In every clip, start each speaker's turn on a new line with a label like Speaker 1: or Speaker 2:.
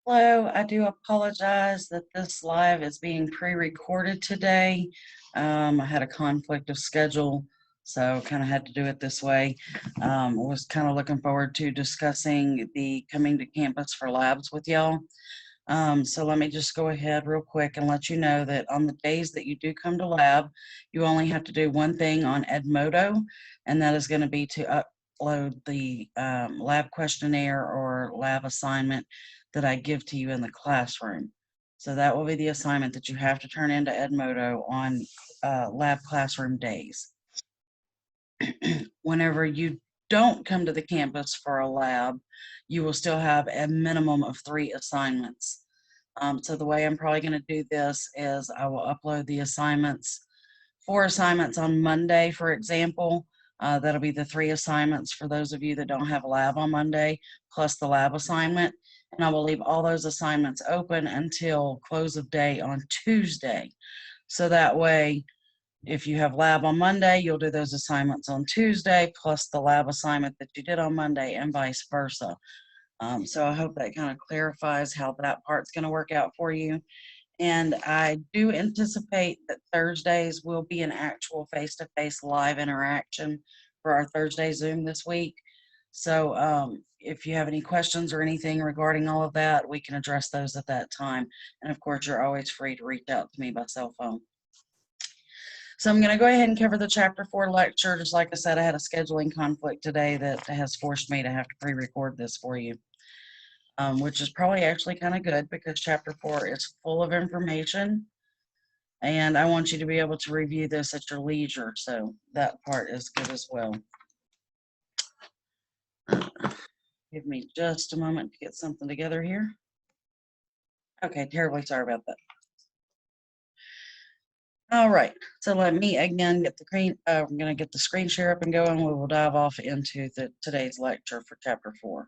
Speaker 1: Hello, I do apologize that this live is being pre-recorded today. I had a conflict of schedule, so kind of had to do it this way. Was kind of looking forward to discussing the coming to campus for labs with y'all. So let me just go ahead real quick and let you know that on the days that you do come to lab, you only have to do one thing on Edmodo, and that is going to be to upload the lab questionnaire or lab assignment that I give to you in the classroom. So that will be the assignment that you have to turn into Edmodo on lab classroom days. Whenever you don't come to the campus for a lab, you will still have a minimum of 3 assignments. So the way I'm probably going to do this is I will upload the assignments, 4 assignments on Monday, for example. That'll be the 3 assignments for those of you that don't have a lab on Monday, plus the lab assignment. And I will leave all those assignments open until close of day on Tuesday. So that way, if you have lab on Monday, you'll do those assignments on Tuesday, plus the lab assignment that you did on Monday, and vice versa. So I hope that kind of clarifies how that part's going to work out for you. And I do anticipate that Thursdays will be an actual face-to-face live interaction for our Thursday Zoom this week. So if you have any questions or anything regarding all of that, we can address those at that time. And of course, you're always free to reach out to me by cell phone. So I'm going to go ahead and cover the Chapter 4 lecture. Just like I said, I had a scheduling conflict today that has forced me to have to pre-record this for you. Which is probably actually kind of good because Chapter 4 is full of information, and I want you to be able to review this at your leisure, so that part is good as well. Give me just a moment to get something together here. Okay, terribly sorry about that. All right, so let me again get the screen. I'm going to get the screen share up and going. We will dive off into today's lecture for Chapter 4.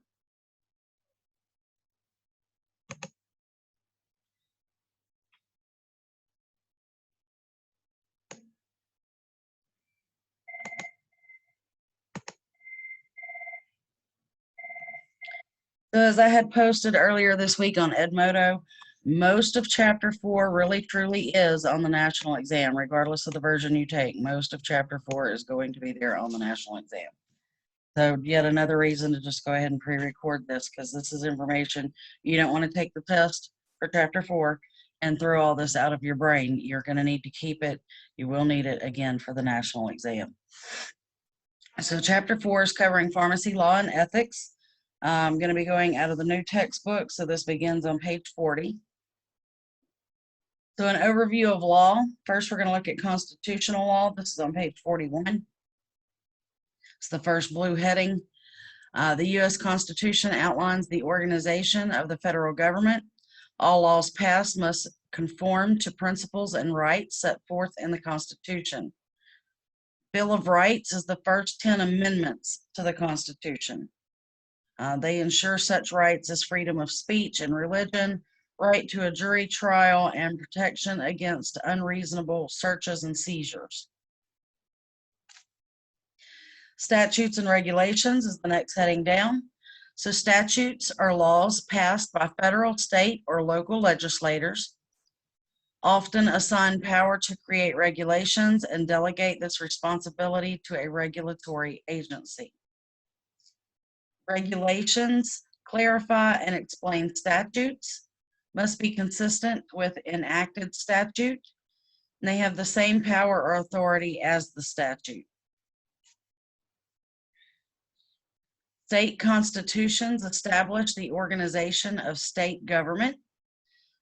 Speaker 1: So as I had posted earlier this week on Edmodo, most of Chapter 4 really truly is on the national exam, regardless of the version you take. Most of Chapter 4 is going to be there on the national exam. So yet another reason to just go ahead and pre-record this, because this is information you don't want to take the test for Chapter 4 and throw all this out of your brain. You're going to need to keep it. You will need it again for the national exam. So Chapter 4 is covering pharmacy law and ethics. I'm going to be going out of the new textbook, so this begins on page 40. So an overview of law. First, we're going to look at constitutional law. This is on page 41. It's the first blue heading. The U.S. Constitution outlines the organization of the federal government. All laws passed must conform to principles and rights set forth in the Constitution. Bill of Rights is the first 10 amendments to the Constitution. They ensure such rights as freedom of speech and religion, right to a jury trial, and protection against unreasonable searches and seizures. Statutes and regulations is the next heading down. So statutes are laws passed by federal, state, or local legislators, often assign power to create regulations and delegate this responsibility to a regulatory agency. Regulations clarify and explain statutes, must be consistent with enacted statute, and they have the same power or authority as the statute. State constitutions establish the organization of state government.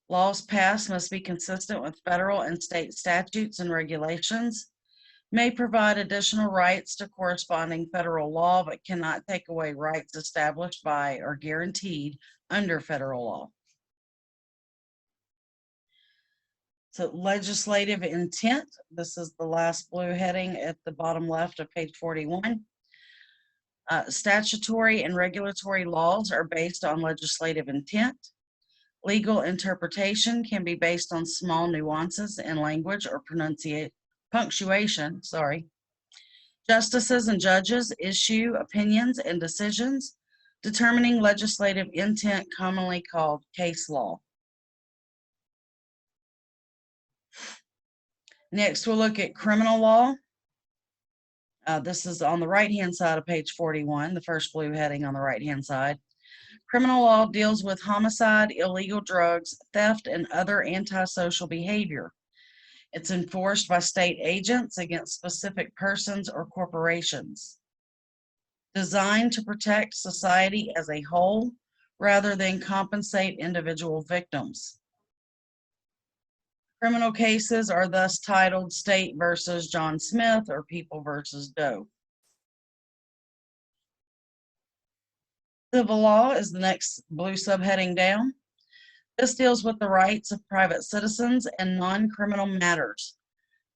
Speaker 1: Laws passed must be consistent with federal and state statutes and regulations, may provide additional rights to corresponding federal law, but cannot take away rights established by or guaranteed under federal law. So legislative intent, this is the last blue heading at the bottom left of page 41. Statutory and regulatory laws are based on legislative intent. Legal interpretation can be based on small nuances in language or punctuation. Justices and judges issue opinions and decisions Determining legislative intent, commonly called case law. Next, we'll look at criminal law. This is on the right-hand side of page 41, the first blue heading on the right-hand side. Criminal law deals with homicide, illegal drugs, theft, and other antisocial behavior. It's enforced by state agents against specific persons or corporations. Designed to protect society as a whole rather than compensate individual victims. Criminal cases are thus titled State versus John Smith or People versus Doe. Civil law is the next blue subheading down. This deals with the rights of private citizens and non-criminal matters.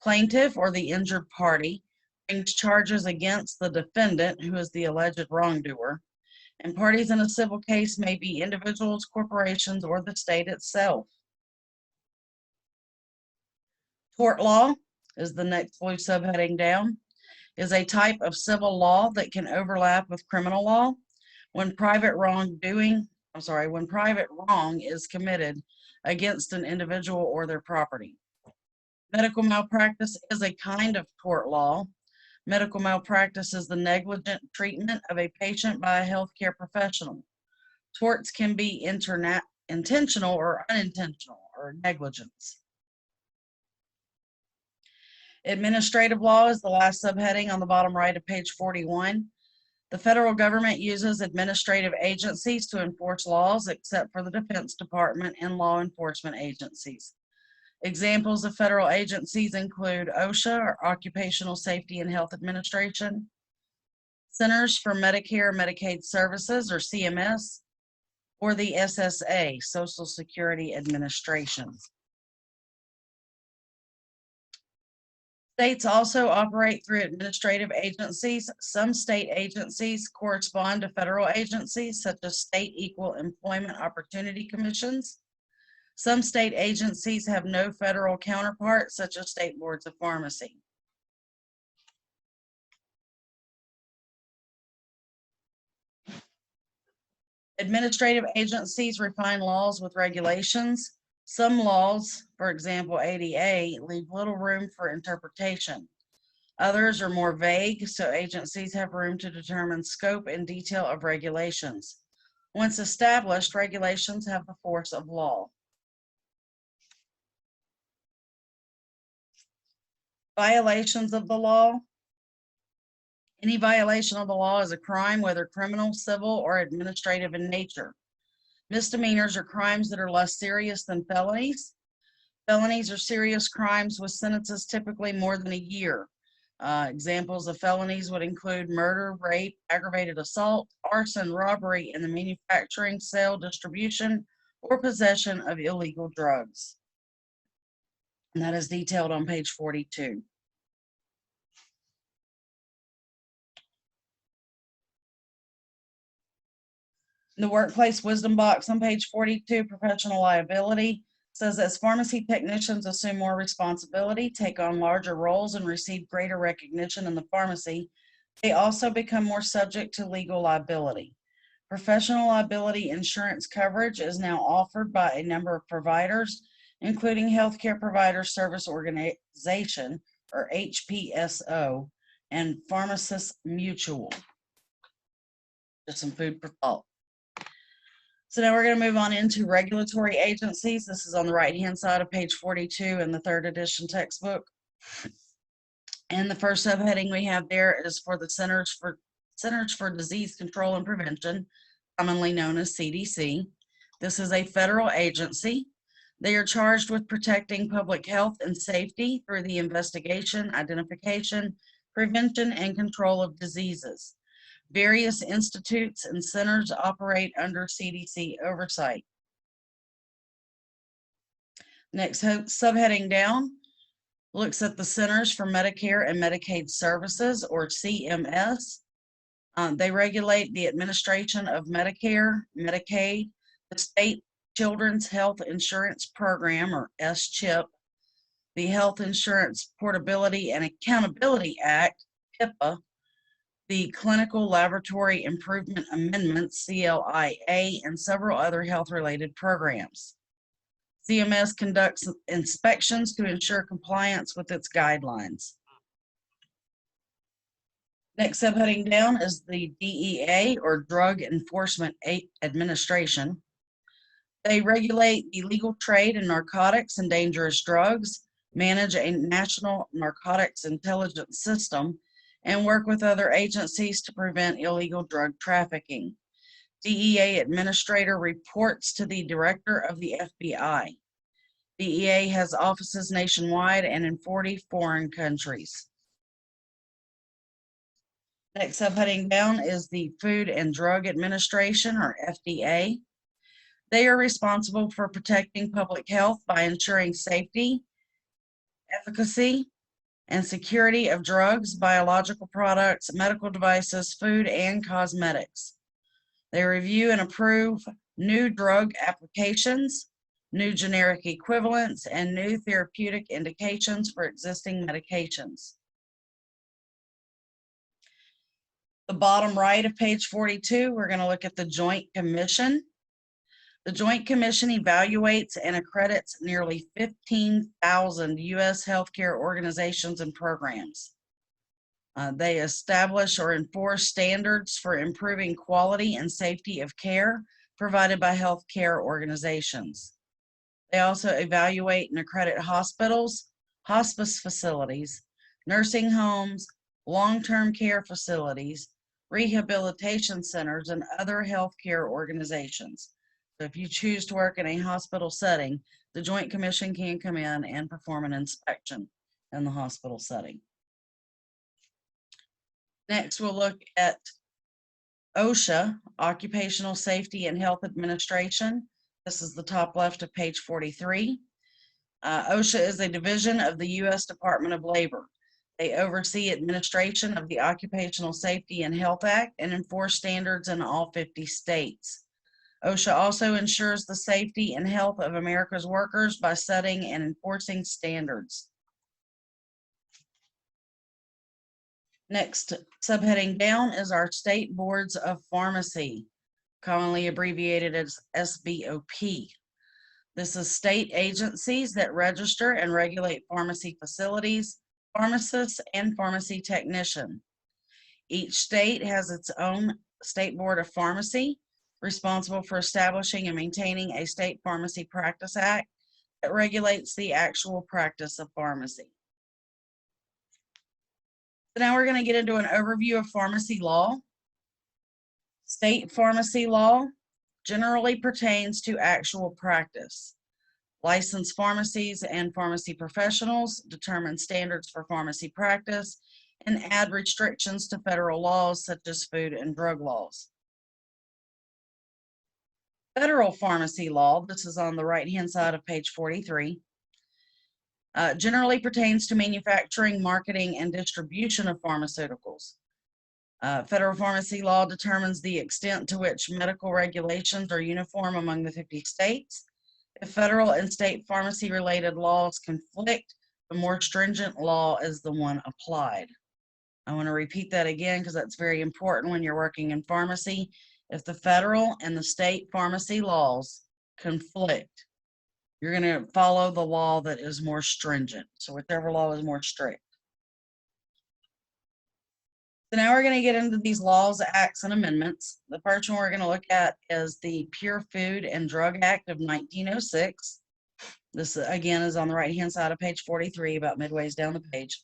Speaker 1: Plaintiff or the injured party brings charges against the defendant, who is the alleged wrongdoer, and parties in a civil case may be individuals, corporations, or the state itself. Tort law is the next blue subheading down, is a type of civil law that can overlap with criminal law when private wrong is committed against an individual or their property. Medical malpractice is a kind of tort law. Medical malpractice is the negligent treatment of a patient by a healthcare professional. Torts can be intentional or unintentional, or negligence. Administrative law is the last subheading on the bottom right of page 41. The federal government uses administrative agencies to enforce laws, except for the Defense Department and law enforcement agencies. Examples of federal agencies include OSHA, or Occupational Safety and Health Administration, Centers for Medicare and Medicaid Services, or CMS, or the SSA, Social Security Administration. States also operate through administrative agencies. Some state agencies correspond to federal agencies, such as state equal employment opportunity commissions. Some state agencies have no federal counterpart, such as state boards of pharmacy. Administrative agencies refine laws with regulations. Some laws, for example, ADA, leave little room for interpretation. Others are more vague, so agencies have room to determine scope and detail of regulations. Once established, regulations have the force of law. Violations of the law. Any violation of the law is a crime, whether criminal, civil, or administrative in nature. Misdemeanors are crimes that are less serious than felonies. Felonies are serious crimes with sentences typically more than a year. Examples of felonies would include murder, rape, aggravated assault, arson, robbery, and the manufacturing, sale, distribution, or possession of illegal drugs. And that is detailed on page 42. The workplace wisdom box on page 42, professional liability, says as pharmacy technicians assume more responsibility, take on larger roles, and receive greater recognition in the pharmacy, they also become more subject to legal liability. Professional liability insurance coverage is now offered by a number of providers, including Healthcare Provider Service Organization, or HPSO, and Pharmacists Mutual. Just some food for thought. So now we're going to move on into regulatory agencies. This is on the right-hand side of page 42 in the third edition textbook. And the first subheading we have there is for the Centers for Disease Control and Prevention, commonly known as CDC. This is a federal agency. They are charged with protecting public health and safety through the investigation, identification, prevention, and control of diseases. Various institutes and centers operate under CDC oversight. Next subheading down looks at the Centers for Medicare and Medicaid Services, or CMS. They regulate the administration of Medicare, Medicaid, the State Children's Health Insurance Program, or SCHIP, the Health Insurance Portability and Accountability Act, HIPAA, the Clinical Laboratory Improvement Amendments, CLIA, and several other health-related programs. CMS conducts inspections to ensure compliance with its guidelines. Next subheading down is the DEA, or Drug Enforcement Administration. They regulate the legal trade in narcotics and dangerous drugs, manage a national narcotics intelligence system, and work with other agencies to prevent illegal drug trafficking. DEA administrator reports to the director of the FBI. DEA has offices nationwide and in 40 foreign countries. Next subheading down is the Food and Drug Administration, or FDA. They are responsible for protecting public health by ensuring safety, efficacy, and security of drugs, biological products, medical devices, food, and cosmetics. They review and approve new drug applications, new generic equivalents, and new therapeutic indications for existing medications. The bottom right of page 42, we're going to look at the Joint Commission. The Joint Commission evaluates and accredits nearly 15,000 U.S. healthcare organizations and programs. They establish or enforce standards for improving quality and safety of care provided by healthcare organizations. They also evaluate and accredit hospitals, hospice facilities, nursing homes, long-term care facilities, rehabilitation centers, and other healthcare organizations. So if you choose to work in a hospital setting, the Joint Commission can come in and perform an inspection in the hospital setting. Next, we'll look at OSHA, Occupational Safety and Health Administration. This is the top left of page 43. OSHA is a division of the U.S. Department of Labor. They oversee administration of the Occupational Safety and Health Act and enforce standards in all 50 states. OSHA also ensures the safety and health of America's workers by setting and enforcing standards. Next subheading down is our state boards of pharmacy, commonly abbreviated as SBOP. This is state agencies that register and regulate pharmacy facilities, pharmacists, and pharmacy technicians. Each state has its own state board of pharmacy, responsible for establishing and maintaining a state pharmacy practice act that regulates the actual practice of pharmacy. So now we're going to get into an overview of pharmacy law. State pharmacy law generally pertains to actual practice. Licensed pharmacies and pharmacy professionals determine standards for pharmacy practice and add restrictions to federal laws such as food and drug laws. Federal pharmacy law, this is on the right-hand side of page 43, generally pertains to manufacturing, marketing, and distribution of pharmaceuticals. Federal pharmacy law determines the extent to which medical regulations are uniform among the 50 states. If federal and state pharmacy-related laws conflict, the more stringent law is the one applied. I want to repeat that again because that's very important when you're working in pharmacy. If the federal and the state pharmacy laws conflict, you're going to follow the law that is more stringent. So whichever law is more strict. So now we're going to get into these laws, acts, and amendments. The first one we're going to look at is the Pure Food and Drug Act of 1906. This, again, is on the right-hand side of page 43, about midways down the page.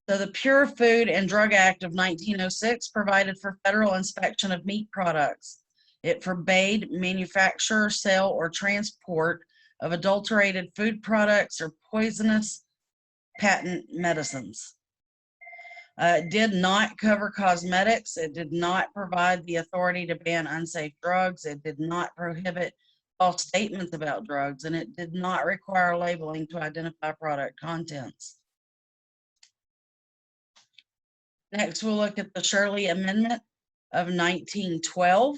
Speaker 1: So the Pure Food and Drug Act of 1906 provided for federal inspection of meat products. It forbade manufacture, sale, or transport of adulterated food products or poisonous patent medicines. It did not cover cosmetics. It did not provide the authority to ban unsafe drugs. It did not prohibit false statements about drugs, and it did not require labeling to identify product contents. Next, we'll look at the Shirley Amendment of 1912.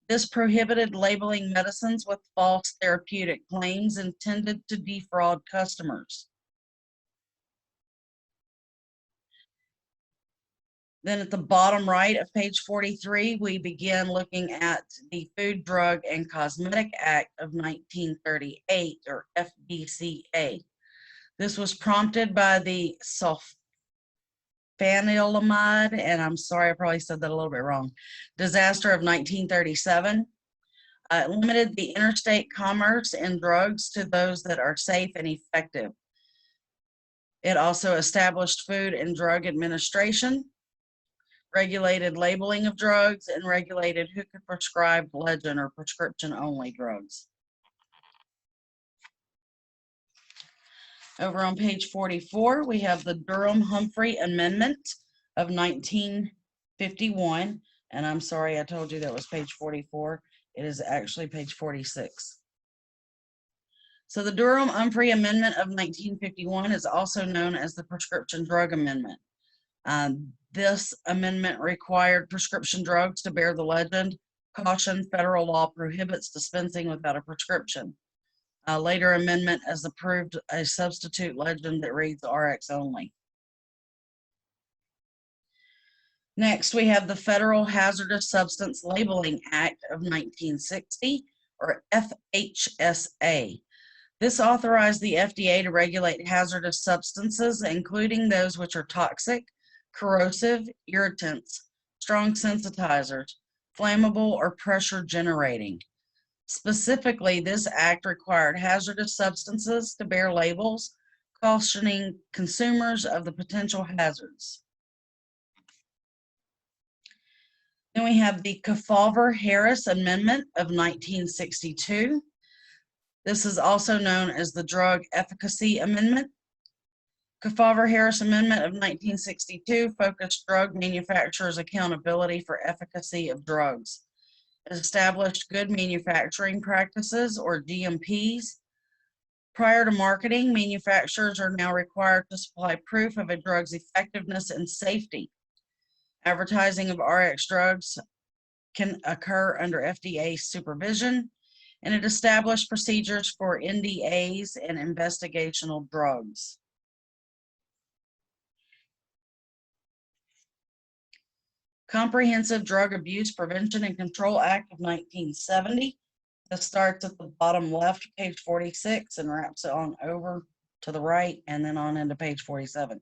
Speaker 1: This prohibited labeling medicines with false therapeutic claims intended to defraud customers. Then at the bottom right of page 43, we begin looking at the Food, Drug, and Cosmetic Act of 1938, or FDCA. This was prompted by the sulfanilamide, and I'm sorry, I probably said that a little bit wrong, disaster of 1937. It limited the interstate commerce in drugs to those that are safe and effective. It also established Food and Drug Administration, regulated labeling of drugs, and regulated who could prescribe legend or prescription-only drugs. Over on page 44, we have the Durham-Humphrey Amendment of 1951. And I'm sorry, I told you that was page 44. It is actually page 46. So the Durham-Humphrey Amendment of 1951 is also known as the Prescription Drug Amendment. This amendment required prescription drugs to bear the legend, "Caution, federal law prohibits dispensing without a prescription." A later amendment has approved a substitute legend that reads RX only. Next, we have the Federal Hazardous Substance Labeling Act of 1960, or FHSA. This authorized the FDA to regulate hazardous substances, including those which are toxic, corrosive, irritants, strong sensitizers, flammable, or pressure generating. Specifically, this act required hazardous substances to bear labels cautioning consumers of the potential hazards. Then we have the Kefauver-Harris Amendment of 1962. This is also known as the Drug Efficacy Amendment. Kefauver-Harris Amendment of 1962 focused drug manufacturers' accountability for efficacy of drugs. It established good manufacturing practices, or GMPs. Prior to marketing, manufacturers are now required to supply proof of a drug's effectiveness and safety. Advertising of RX drugs can occur under FDA supervision, and it established procedures for NDAs and investigational drugs. Comprehensive Drug Abuse Prevention and Control Act of 1970. This starts at the bottom left, page 46, and wraps it on over to the right and then on into page 47.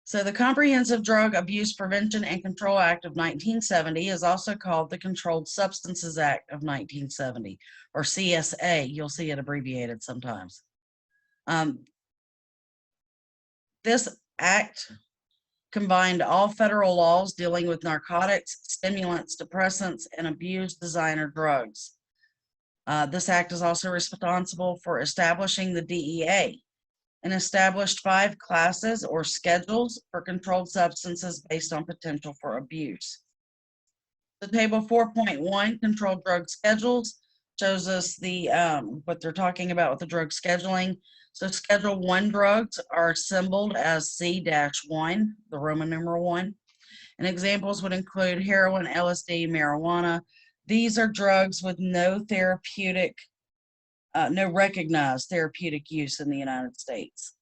Speaker 1: So the Comprehensive Drug Abuse Prevention and Control Act of 1970 is also called the Controlled Substances Act of 1970, or CSA. You'll see it abbreviated sometimes. This act combined all federal laws dealing with narcotics, stimulants, depressants, and abused designer drugs. This act is also responsible for establishing the DEA and established 5 classes or schedules for controlled substances based on potential for abuse. The table 4.1, controlled drug schedules, shows us the what they're talking about with the drug scheduling. So Schedule 1 drugs are symboled as C-1, the Roman numeral 1. And examples would include heroin, LSD, marijuana. These are drugs with no recognized therapeutic use in the United States.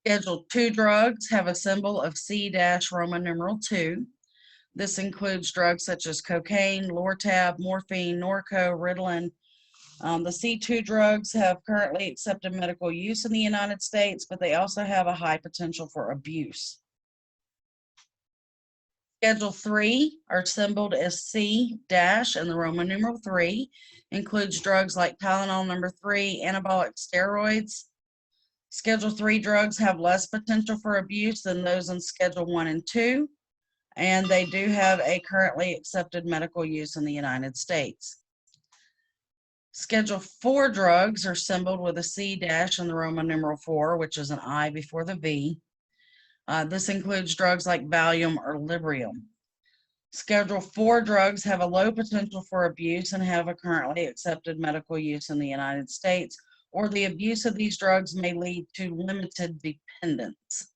Speaker 1: Schedule 2 drugs have a symbol of C-Roman numeral 2. This includes drugs such as cocaine, Lortab, morphine, Norco, Ritalin. The C2 drugs have currently accepted medical use in the United States, but they also have a high potential for abuse. Schedule 3 are symboled as C- and the Roman numeral 3, includes drugs like Tylenol number 3, anabolic steroids. Schedule 3 drugs have less potential for abuse than those in Schedule 1 and 2, and they do have a currently accepted medical use in the United States. Schedule 4 drugs are symboled with a C- and the Roman numeral 4, which is an I before the V. This includes drugs like Valium or Librium. Schedule 4 drugs have a low potential for abuse and have a currently accepted medical use in the United States, or the abuse of these drugs may lead to limited dependence.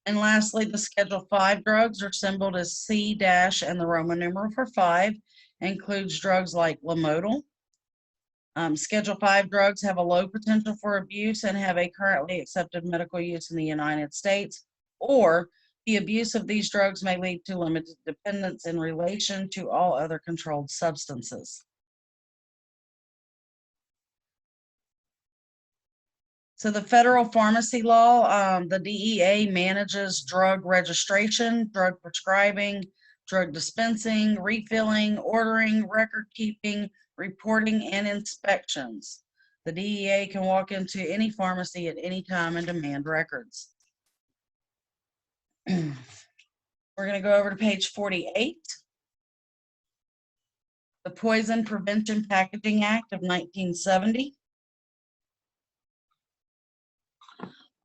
Speaker 1: And lastly, the Schedule 5 drugs are symboled as C- and the Roman numeral for 5, includes drugs like Lamodal, Schedule 5 drugs have a low potential for abuse and have a currently accepted medical use in the United States, or the abuse of these drugs may lead to limited dependence in relation to all other controlled substances. So the federal pharmacy law, the DEA manages drug registration, drug prescribing, drug dispensing, refilling, ordering, record keeping, reporting, and inspections. The DEA can walk into any pharmacy at any time and demand records. We're going to go over to page 48. The Poison Prevention Packaging Act of 1970.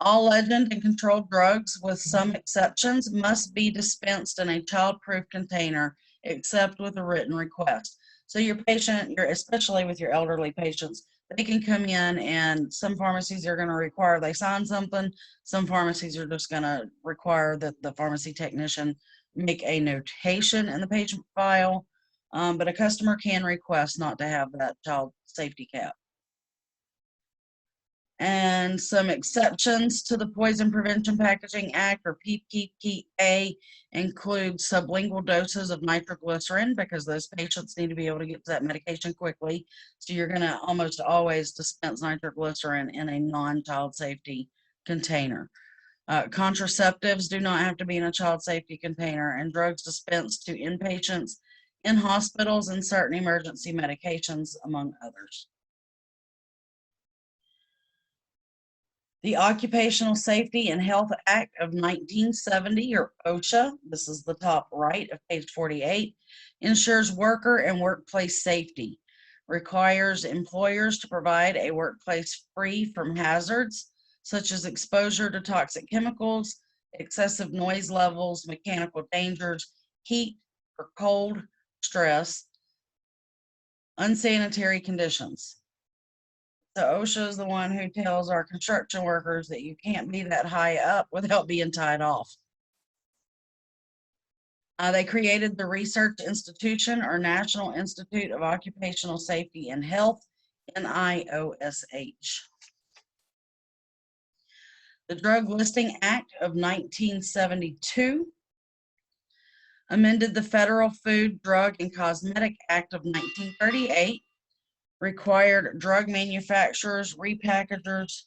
Speaker 1: All legend and controlled drugs, with some exceptions, must be dispensed in a child-proof container, except with a written request. So your patient, especially with your elderly patients, they can come in, and some pharmacies are going to require they sign something. Some pharmacies are just going to require that the pharmacy technician make a notation in the patient file, but a customer can request not to have that child safety cap. And some exceptions to the Poison Prevention Packaging Act, or PPPA, include sublingual doses of nitroglycerin, because those patients need to be able to get to that medication quickly. So you're going to almost always dispense nitroglycerin in a non-child safety container. Contraceptives do not have to be in a child safety container, and drugs dispensed to inpatients in hospitals and certain emergency medications, among others. The Occupational Safety and Health Act of 1970, or OSHA, this is the top right of page 48, ensures worker and workplace safety, requires employers to provide a workplace free from hazards, such as exposure to toxic chemicals, excessive noise levels, mechanical dangers, heat or cold, stress, unsanitary conditions. So OSHA is the one who tells our construction workers that you can't be that high up without being tied off. They created the Research Institution, or National Institute of Occupational Safety and Health, NIOSH. The Drug Listing Act of 1972 amended the Federal Food, Drug, and Cosmetic Act of 1938, required drug manufacturers, repackagers,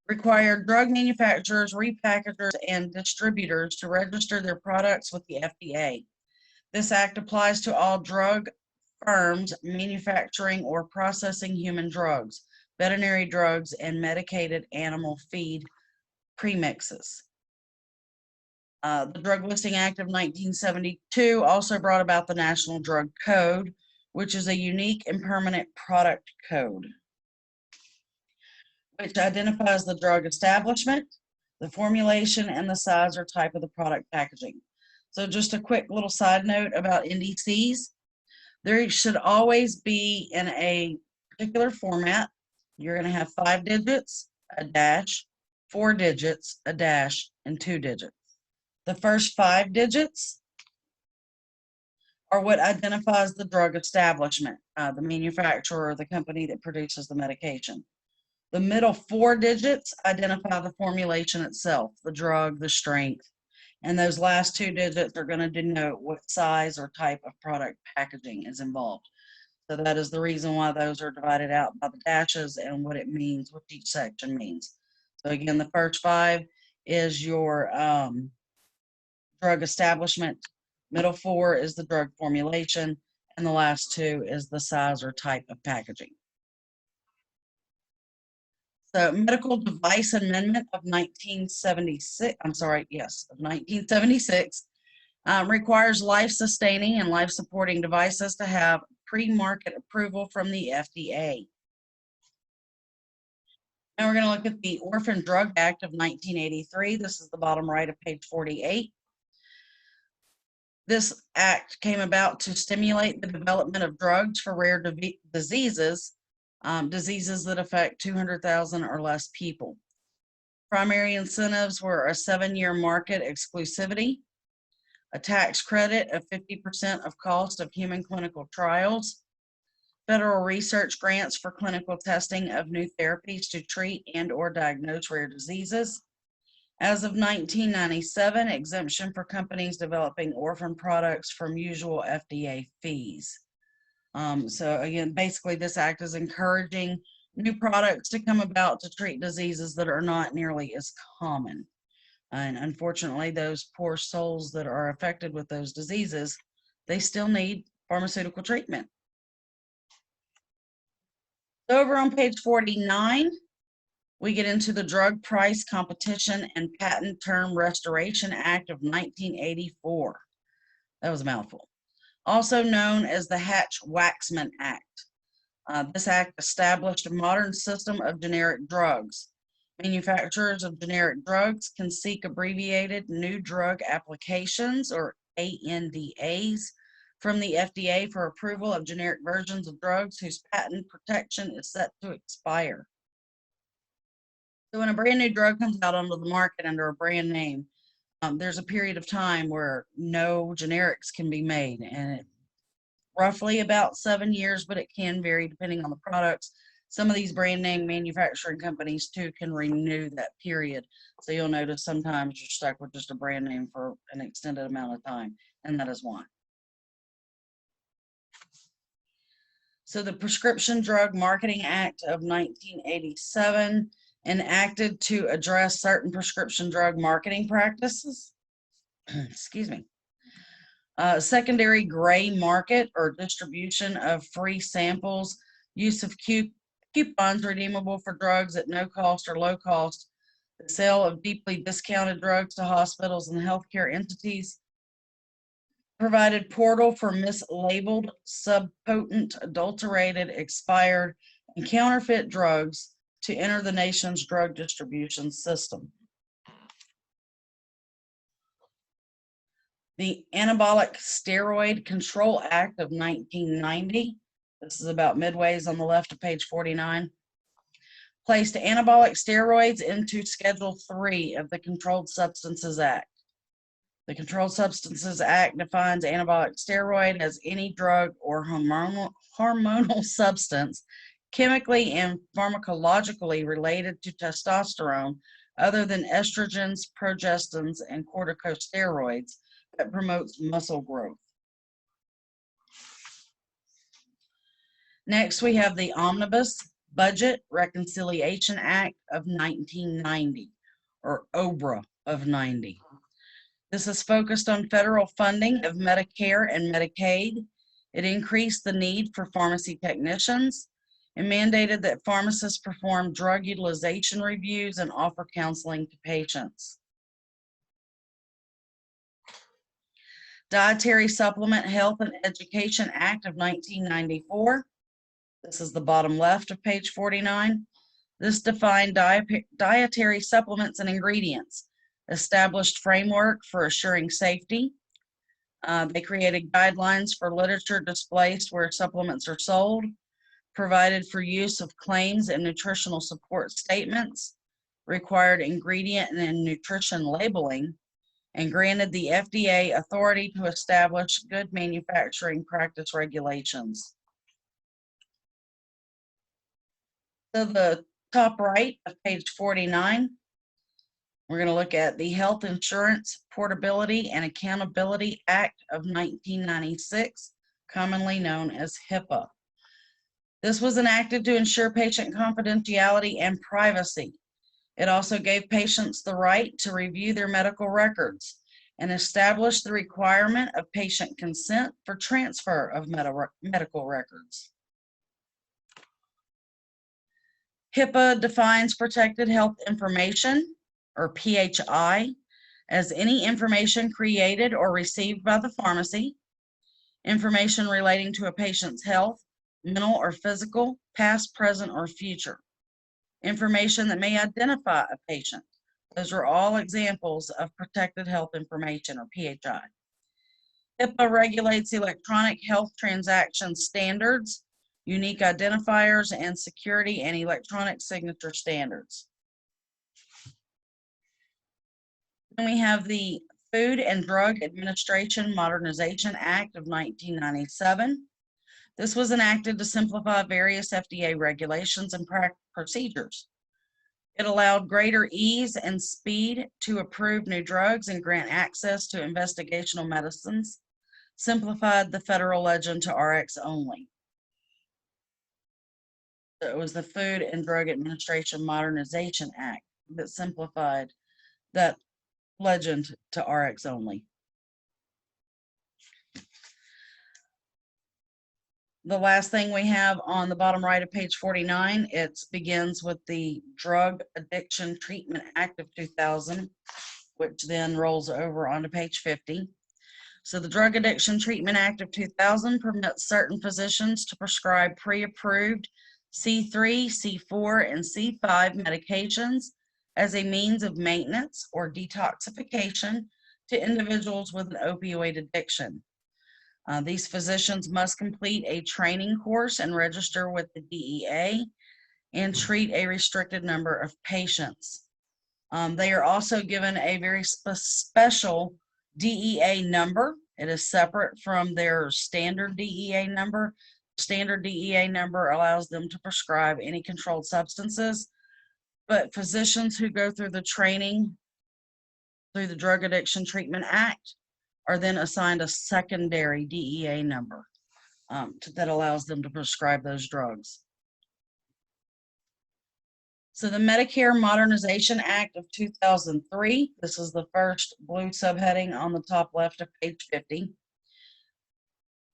Speaker 1: required drug manufacturers, repackagers, and distributors to register their products with the FDA. This act applies to all drug firms manufacturing or processing human drugs, veterinary drugs, and medicated animal feed premixes. The Drug Listing Act of 1972 also brought about the National Drug Code, which is a unique and permanent product code, which identifies the drug establishment, the formulation, and the size or type of the product packaging. So just a quick little side note about NDCs. There should always be in a particular format. You're going to have 5 digits, a dash, 4 digits, a dash, and 2 digits. The first 5 digits are what identifies the drug establishment, the manufacturer or the company that produces the medication. The middle 4 digits identify the formulation itself, the drug, the strength, and those last 2 digits are going to denote what size or type of product packaging is involved. So that is the reason why those are divided out by the dashes and what it means, what each section means. So again, the first 5 is your drug establishment, middle 4 is the drug formulation, and the last 2 is the size or type of packaging. The Medical Device Amendment of 1976, requires life-sustaining and life-supporting devices to have pre-market approval from the FDA. Now we're going to look at the Orphan Drug Act of 1983. This is the bottom right of page 48. This act came about to stimulate the development of drugs for rare diseases, diseases that affect 200,000 or less people. Primary incentives were a 7-year market exclusivity, a tax credit of 50% of cost of human clinical trials, federal research grants for clinical testing of new therapies to treat and/or diagnose rare diseases. As of 1997, exemption for companies developing orphan products from usual FDA fees. So again, basically this act is encouraging new products to come about to treat diseases that are not nearly as common. And unfortunately, those poor souls that are affected with those diseases, they still need pharmaceutical treatment. Over on page 49, we get into the Drug Price Competition and Patent Term Restoration Act of 1984. That was a mouthful. Also known as the Hatch-Waxman Act. This act established a modern system of generic drugs. Manufacturers of generic drugs can seek abbreviated new drug applications, or ANDAs, from the FDA for approval of generic versions of drugs whose patent protection is set to expire. So when a brand new drug comes out onto the market under a brand name, there's a period of time where no generics can be made, and roughly about 7 years, but it can vary depending on the products. Some of these brand name manufacturing companies too can renew that period. So you'll notice sometimes you're stuck with just a brand name for an extended amount of time, and that is one. So the Prescription Drug Marketing Act of 1987 enacted to address certain prescription drug marketing practices. Excuse me. Secondary gray market or distribution of free samples, use of coupons redeemable for drugs at no cost or low cost, the sale of deeply discounted drugs to hospitals and healthcare entities, provided portal for mislabeled, subpotent, adulterated, expired, and counterfeit drugs to enter the nation's drug distribution system. The Anabolic Steroid Control Act of 1990, this is about midways on the left of page 49, placed anabolic steroids into Schedule 3 of the Controlled Substances Act. The Controlled Substances Act defines anabolic steroid as any drug or hormonal substance chemically and pharmacologically related to testosterone other than estrogens, progestins, and corticosteroids that promotes muscle growth. Next, we have the Omnibus Budget Reconciliation Act of 1990, or OBRA of 90. This is focused on federal funding of Medicare and Medicaid. It increased the need for pharmacy technicians and mandated that pharmacists perform drug utilization reviews and offer counseling to patients. Dietary Supplement Health and Education Act of 1994. This is the bottom left of page 49. This defined dietary supplements and ingredients, established framework for assuring safety. They created guidelines for literature displaced where supplements are sold, provided for use of claims and nutritional support statements, required ingredient and nutrition labeling, and granted the FDA authority to establish good manufacturing practice regulations. So the top right of page 49, we're going to look at the Health Insurance Portability and Accountability Act of 1996, commonly known as HIPAA. This was enacted to ensure patient confidentiality and privacy. It also gave patients the right to review their medical records and established the requirement of patient consent for transfer of medical records. HIPAA defines protected health information, or PHI, as any information created or received by the pharmacy, information relating to a patient's health, mental or physical, past, present, or future, information that may identify a patient. Those are all examples of protected health information, or PHI. HIPAA regulates electronic health transaction standards, unique identifiers, and security and electronic signature standards. Then we have the Food and Drug Administration Modernization Act of 1997. This was enacted to simplify various FDA regulations and procedures. It allowed greater ease and speed to approve new drugs and grant access to investigational medicines, simplified the federal legend to RX only. So it was the Food and Drug Administration Modernization Act that simplified that legend to RX only. The last thing we have on the bottom right of page 49, it begins with the Drug Addiction Treatment Act of 2000, which then rolls over onto page 50. So the Drug Addiction Treatment Act of 2000 permits certain physicians to prescribe pre-approved C3, C4, and C5 medications as a means of maintenance or detoxification to individuals with an opioid addiction. These physicians must complete a training course and register with the DEA and treat a restricted number of patients. They are also given a very special DEA number. It is separate from their standard DEA number. Standard DEA number allows them to prescribe any controlled substances, but physicians who go through the training through the Drug Addiction Treatment Act are then assigned a secondary DEA number that allows them to prescribe those drugs. So the Medicare Modernization Act of 2003, this is the first blue subheading on the top left of page 50.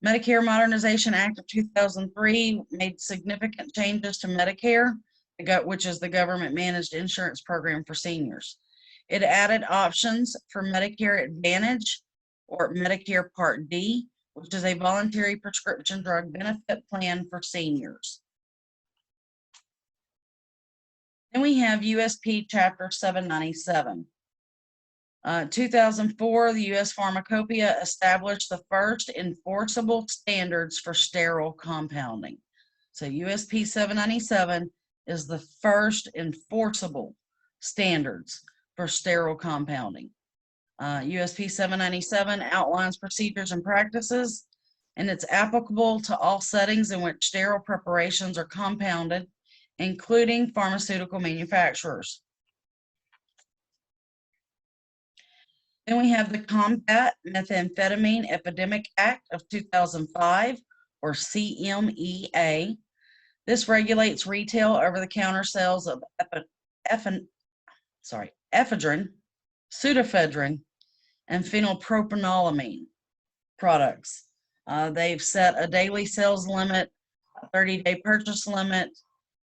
Speaker 1: Medicare Modernization Act of 2003 made significant changes to Medicare, which is the government-managed insurance program for seniors. It added options for Medicare Advantage or Medicare Part D, which is a voluntary prescription drug benefit plan for seniors. Then we have USP Chapter 797. 2004, the U.S. Pharmacopoeia established the first enforceable standards for sterile compounding. So USP 797 is the first enforceable standards for sterile compounding. USP 797 outlines procedures and practices, and it's applicable to all settings in which sterile preparations are compounded, including pharmaceutical manufacturers. Then we have the Combat Methamphetamine Epidemic Act of 2005, or CMEA. This regulates retail over-the-counter sales of ephedrine, pseudoephedrine, and phenylpropanolamine products. They've set a daily sales limit, a 30-day purchase limit,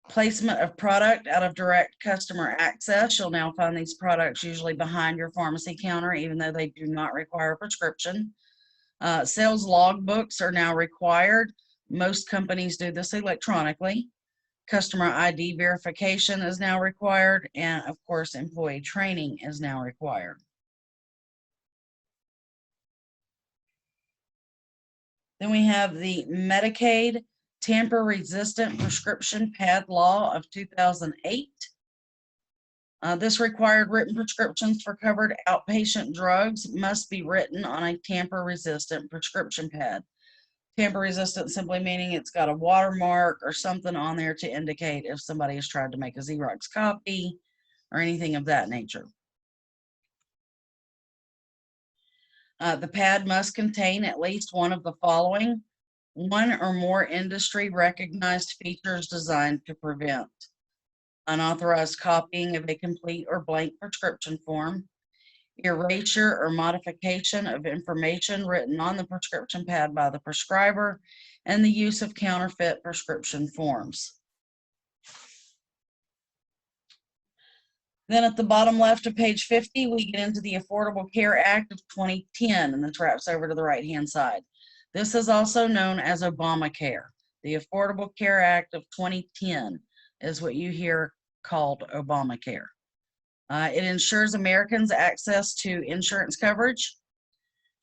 Speaker 1: placement of product out of direct customer access. You'll now find these products usually behind your pharmacy counter, even though they do not require a prescription. Sales logbooks are now required. Most companies do this electronically. Customer ID verification is now required, and of course, employee training is now required. Then we have the Medicaid Tamper-Resistant Prescription Pad Law of 2008. This required written prescriptions for covered outpatient drugs must be written on a tamper-resistant prescription pad. Tamper-resistant simply meaning it's got a watermark or something on there to indicate if somebody has tried to make a Xerox copy or anything of that nature. The pad must contain at least one of the following: one or more industry recognized features designed to prevent unauthorized copying of a complete or blank prescription form, erasure or modification of information written on the prescription pad by the prescriber, and the use of counterfeit prescription forms. Then at the bottom left of page 50, we get into the Affordable Care Act of 2010, and this wraps over to the right-hand side. This is also known as Obamacare. The Affordable Care Act of 2010 is what you hear called Obamacare. It ensures Americans access to insurance coverage,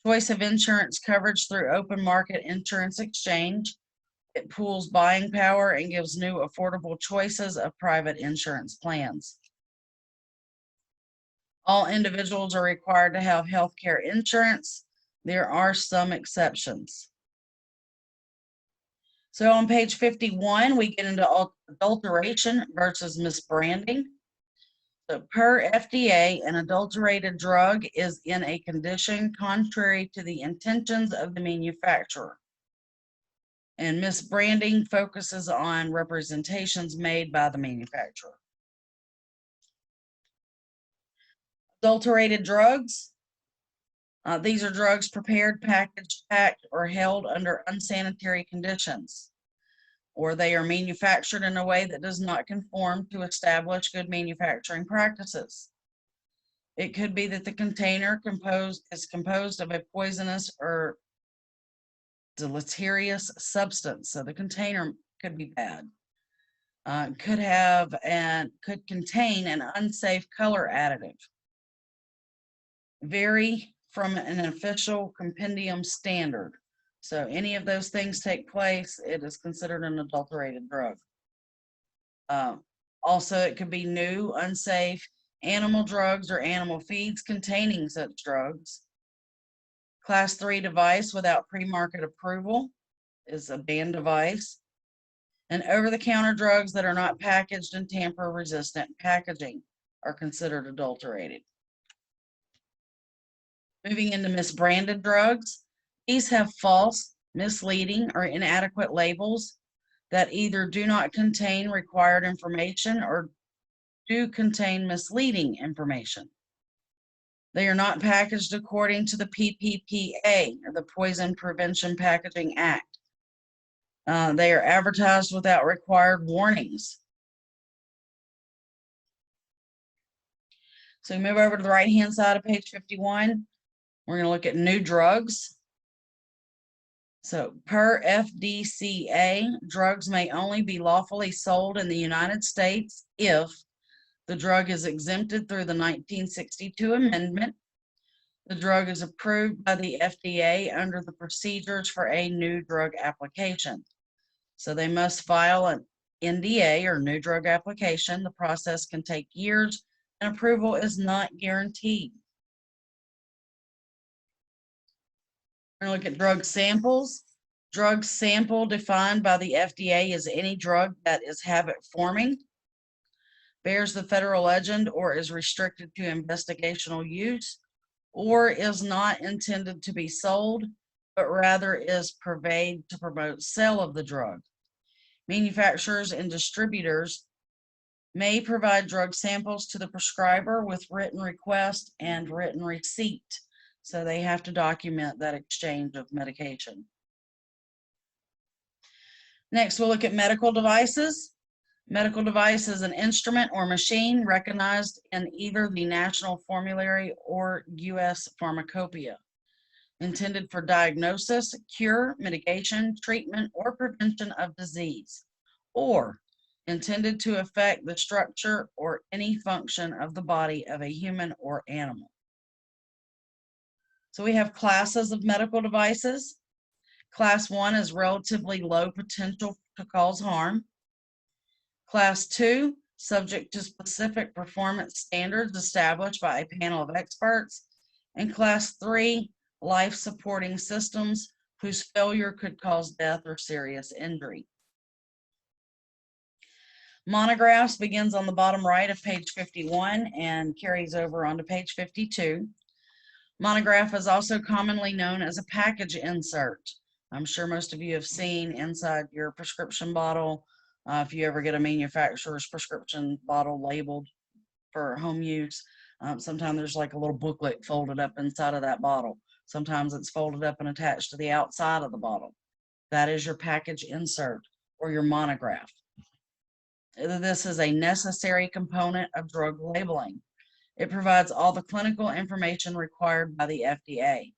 Speaker 1: choice of insurance coverage through open market insurance exchange. It pools buying power and gives new affordable choices of private insurance plans. All individuals are required to have health care insurance. There are some exceptions. So on page 51, we get into adulteration versus misbranding. So per FDA, an adulterated drug is in a condition contrary to the intentions of the manufacturer. And misbranding focuses on representations made by the manufacturer. Adulterated drugs. These are drugs prepared, packaged, packed, or held under unsanitary conditions, or they are manufactured in a way that does not conform to established good manufacturing practices. It could be that the container is composed of a poisonous or deleterious substance, so the container could be bad. Could contain an unsafe color additive. Vary from an official compendium standard. So any of those things take place, it is considered an adulterated drug. Also, it could be new, unsafe animal drugs or animal feeds containing such drugs. Class 3 device without pre-market approval is a banned device. And over-the-counter drugs that are not packaged in tamper-resistant packaging are considered adulterated. Moving into misbranded drugs, these have false, misleading, or inadequate labels that either do not contain required information or do contain misleading information. They are not packaged according to the PPPA, or the Poison Prevention Packaging Act. They are advertised without required warnings. So move over to the right-hand side of page 51. We're going to look at new drugs. So per FDCA, drugs may only be lawfully sold in the United States if the drug is exempted through the 1962 amendment. The drug is approved by the FDA under the procedures for a new drug application. So they must file an NDA or new drug application. The process can take years and approval is not guaranteed. We're going to look at drug samples. Drug sample defined by the FDA is any drug that is habit forming, bears the federal legend, or is restricted to investigational use, or is not intended to be sold, but rather is purveyed to promote sale of the drug. Manufacturers and distributors may provide drug samples to the prescriber with written request and written receipt. So they have to document that exchange of medication. Next, we'll look at medical devices. Medical device is an instrument or machine recognized in either the National Formulary or U.S. Pharmacopoeia, intended for diagnosis, cure, mitigation, treatment, or prevention of disease, or intended to affect the structure or any function of the body of a human or animal. So we have classes of medical devices. Class 1 is relatively low potential to cause harm. Class 2, subject to specific performance standards established by a panel of experts. And Class 3, life-supporting systems whose failure could cause death or serious injury. Monographs begins on the bottom right of page 51 and carries over onto page 52. Monograph is also commonly known as a package insert. I'm sure most of you have seen inside your prescription bottle, if you ever get a manufacturer's prescription bottle labeled for home use, sometimes there's like a little booklet folded up inside of that bottle. Sometimes it's folded up and attached to the outside of the bottle. That is your package insert or your monograph. This is a necessary component of drug labeling. It provides all the clinical information required by the FDA.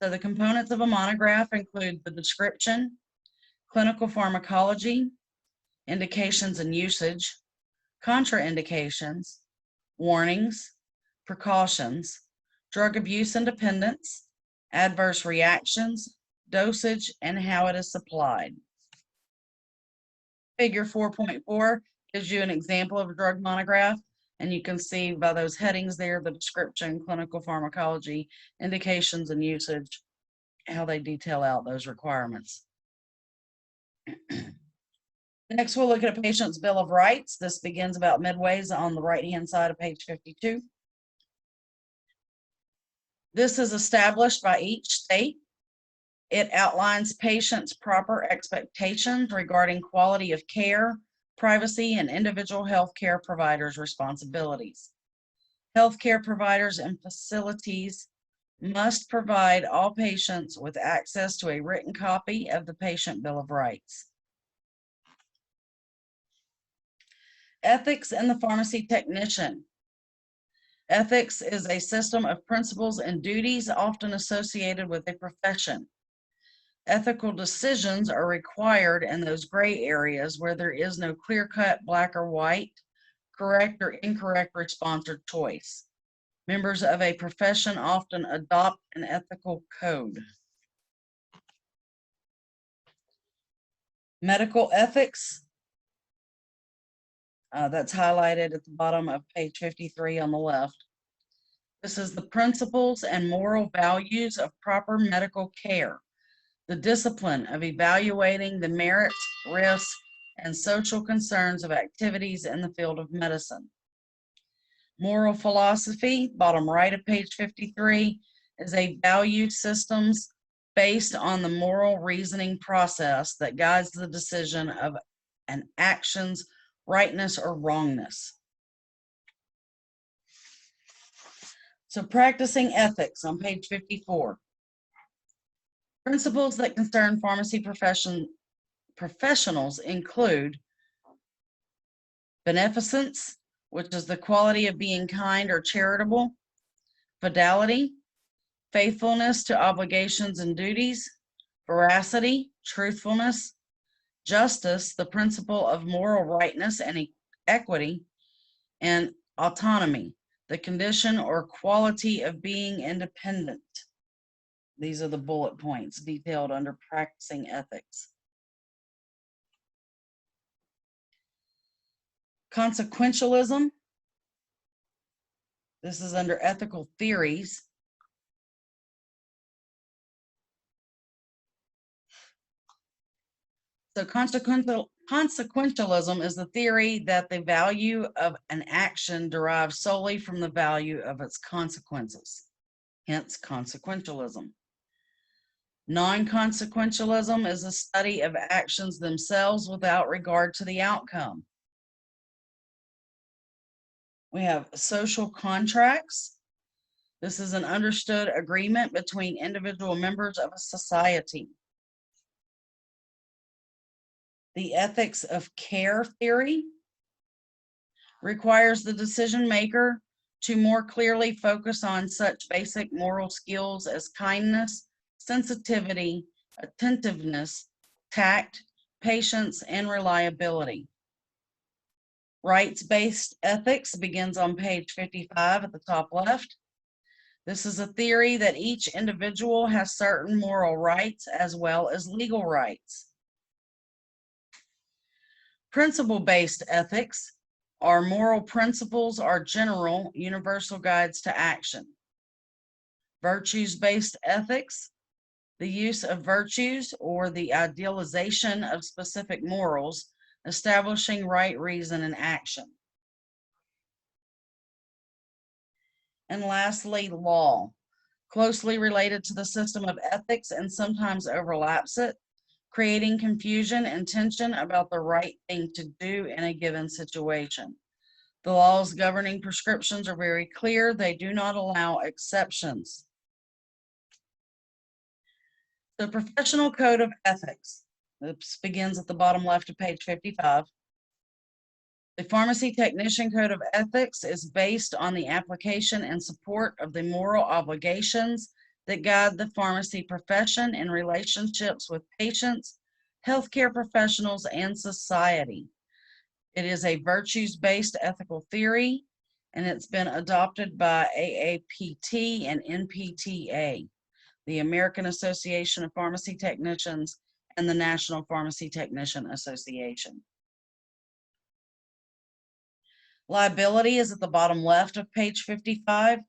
Speaker 1: So the components of a monograph include the description, clinical pharmacology, indications and usage, contraindications, warnings, precautions, drug abuse and dependence, adverse reactions, dosage, and how it is supplied. Figure 4.4 gives you an example of a drug monograph. And you can see by those headings there, the description, clinical pharmacology, indications and usage, how they detail out those requirements. Next, we'll look at a patient's Bill of Rights. This begins about midways on the right-hand side of page 52. This is established by each state. It outlines patients' proper expectations regarding quality of care, privacy, and individual healthcare providers' responsibilities. Healthcare providers and facilities must provide all patients with access to a written copy of the Patient Bill of Rights. Ethics in the pharmacy technician. Ethics is a system of principles and duties often associated with a profession. Ethical decisions are required in those gray areas where there is no clear-cut black or white, correct or incorrect response or choice. Members of a profession often adopt an ethical code. Medical ethics. That's highlighted at the bottom of page 53 on the left. This is the principles and moral values of proper medical care, the discipline of evaluating the merits, risks, and social concerns of activities in the field of medicine. Moral philosophy, bottom right of page 53, is a value systems based on the moral reasoning process that guides the decision of an action's rightness or wrongness. So practicing ethics on page 54. Principles that concern pharmacy professionals include beneficence, which is the quality of being kind or charitable, fidelity, faithfulness to obligations and duties, veracity, truthfulness, justice, the principle of moral rightness and equity, and autonomy, the condition or quality of being independent. These are the bullet points detailed under practicing ethics. Consequentialism. This is under ethical theories. So consequentialism is the theory that the value of an action derives solely from the value of its consequences, hence consequentialism. Non-consequentialism is a study of actions themselves without regard to the outcome. We have social contracts. This is an understood agreement between individual members of a society. The ethics of care theory requires the decision maker to more clearly focus on such basic moral skills as kindness, sensitivity, attentiveness, tact, patience, and reliability. Rights-based ethics begins on page 55 at the top left. This is a theory that each individual has certain moral rights as well as legal rights. Principle-based ethics are moral principles are general, universal guides to action. Virtues-based ethics, the use of virtues or the idealization of specific morals, establishing right reason and action. And lastly, law, closely related to the system of ethics and sometimes overlaps it, creating confusion and tension about the right thing to do in a given situation. The laws governing prescriptions are very clear. They do not allow exceptions. The Professional Code of Ethics. This begins at the bottom left of page 55. The Pharmacy Technician Code of Ethics is based on the application and support of the moral obligations that guide the pharmacy profession in relationships with patients, healthcare professionals, and society. It is a virtues-based ethical theory, and it's been adopted by AAPT and NPTA, the American Association of Pharmacy Technicians, and the National Pharmacy Technician Association. Liability is at the bottom left of page 55.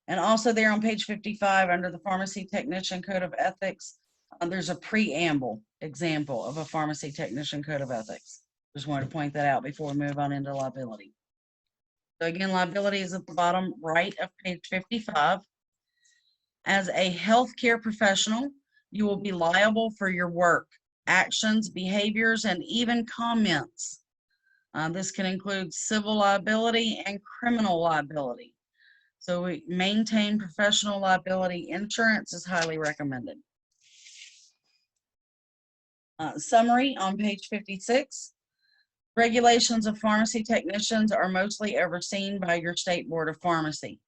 Speaker 1: And also there on page 55, under the Pharmacy Technician Code of Ethics, there's a preamble example of a Pharmacy Technician Code of Ethics. Just wanted to point that out before we move on into liability. So again, liability is at the bottom right of page 55. As a healthcare professional, you will be liable for your work, actions, behaviors, and even comments. This can include civil liability and criminal liability. So we maintain professional liability insurance is highly recommended. Summary on page 56. Regulations of pharmacy technicians are mostly overseen by your state board of pharmacy.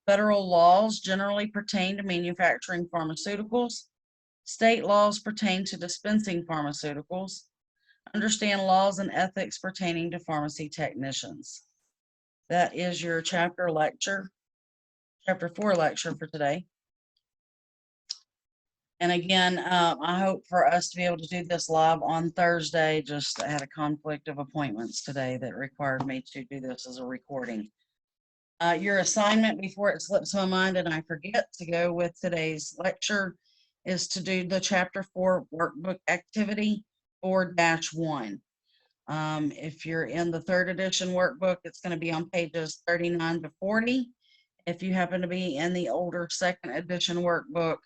Speaker 1: Federal laws generally pertain to manufacturing pharmaceuticals. State laws pertain to dispensing pharmaceuticals. Understand laws and ethics pertaining to pharmacy technicians. That is your chapter 4 lecture for today. And again, I hope for us to be able to do this live on Thursday. Just I had a conflict of appointments today that required me to do this as a recording. Your assignment, before it slips my mind and I forget to go with today's lecture, is to do the chapter 4 workbook activity 4-1. If you're in the 3rd edition workbook, it's going to be on pages 39 to 40. If you happen to be in the older 2nd edition workbook,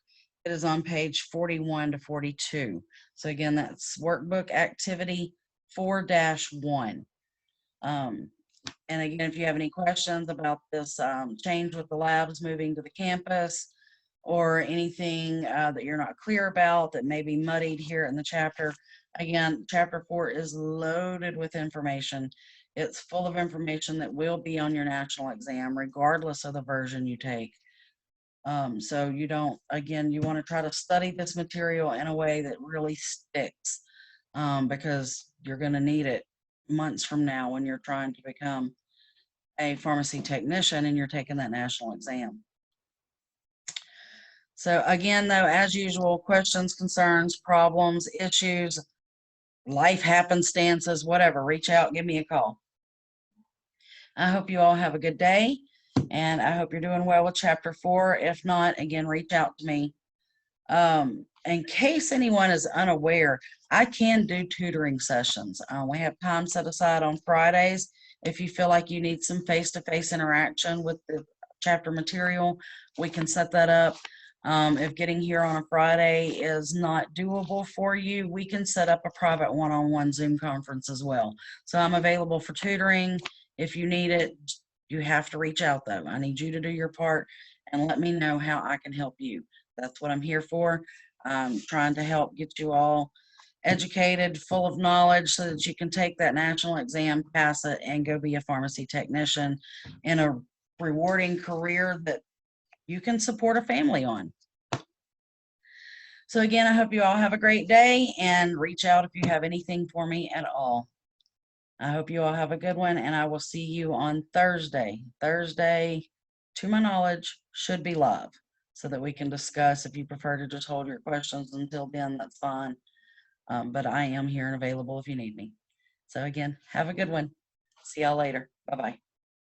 Speaker 1: it is on page 41 to 42. So again, that's workbook activity 4-1. And again, if you have any questions about this change with the labs moving to the campus, or anything that you're not clear about that may be muddied here in the chapter, again, chapter 4 is loaded with information. It's full of information that will be on your national exam, regardless of the version you take. So you don't, again, you want to try to study this material in a way that really sticks, because you're going to need it months from now when you're trying to become a pharmacy technician and you're taking that national exam. So again, though, as usual, questions, concerns, problems, issues, life happenstances, whatever, reach out, give me a call. I hope you all have a good day, and I hope you're doing well with chapter 4. If not, again, reach out to me. In case anyone is unaware, I can do tutoring sessions. We have time set aside on Fridays. If you feel like you need some face-to-face interaction with the chapter material, we can set that up. If getting here on a Friday is not doable for you, we can set up a private one-on-one Zoom conference as well. So I'm available for tutoring. If you need it, you have to reach out though. I need you to do your part and let me know how I can help you. That's what I'm here for. I'm trying to help get you all educated, full of knowledge, so that you can take that national exam, pass it, and go be a pharmacy technician in a rewarding career that you can support a family on. So again, I hope you all have a great day, and reach out if you have anything for me at all. I hope you all have a good one, and I will see you on Thursday. Thursday, to my knowledge, should be live, so that we can discuss. If you prefer to just hold your questions until then, that's fine. But I am here and available if you need me. So again, have a good one. See y'all later. Bye-bye.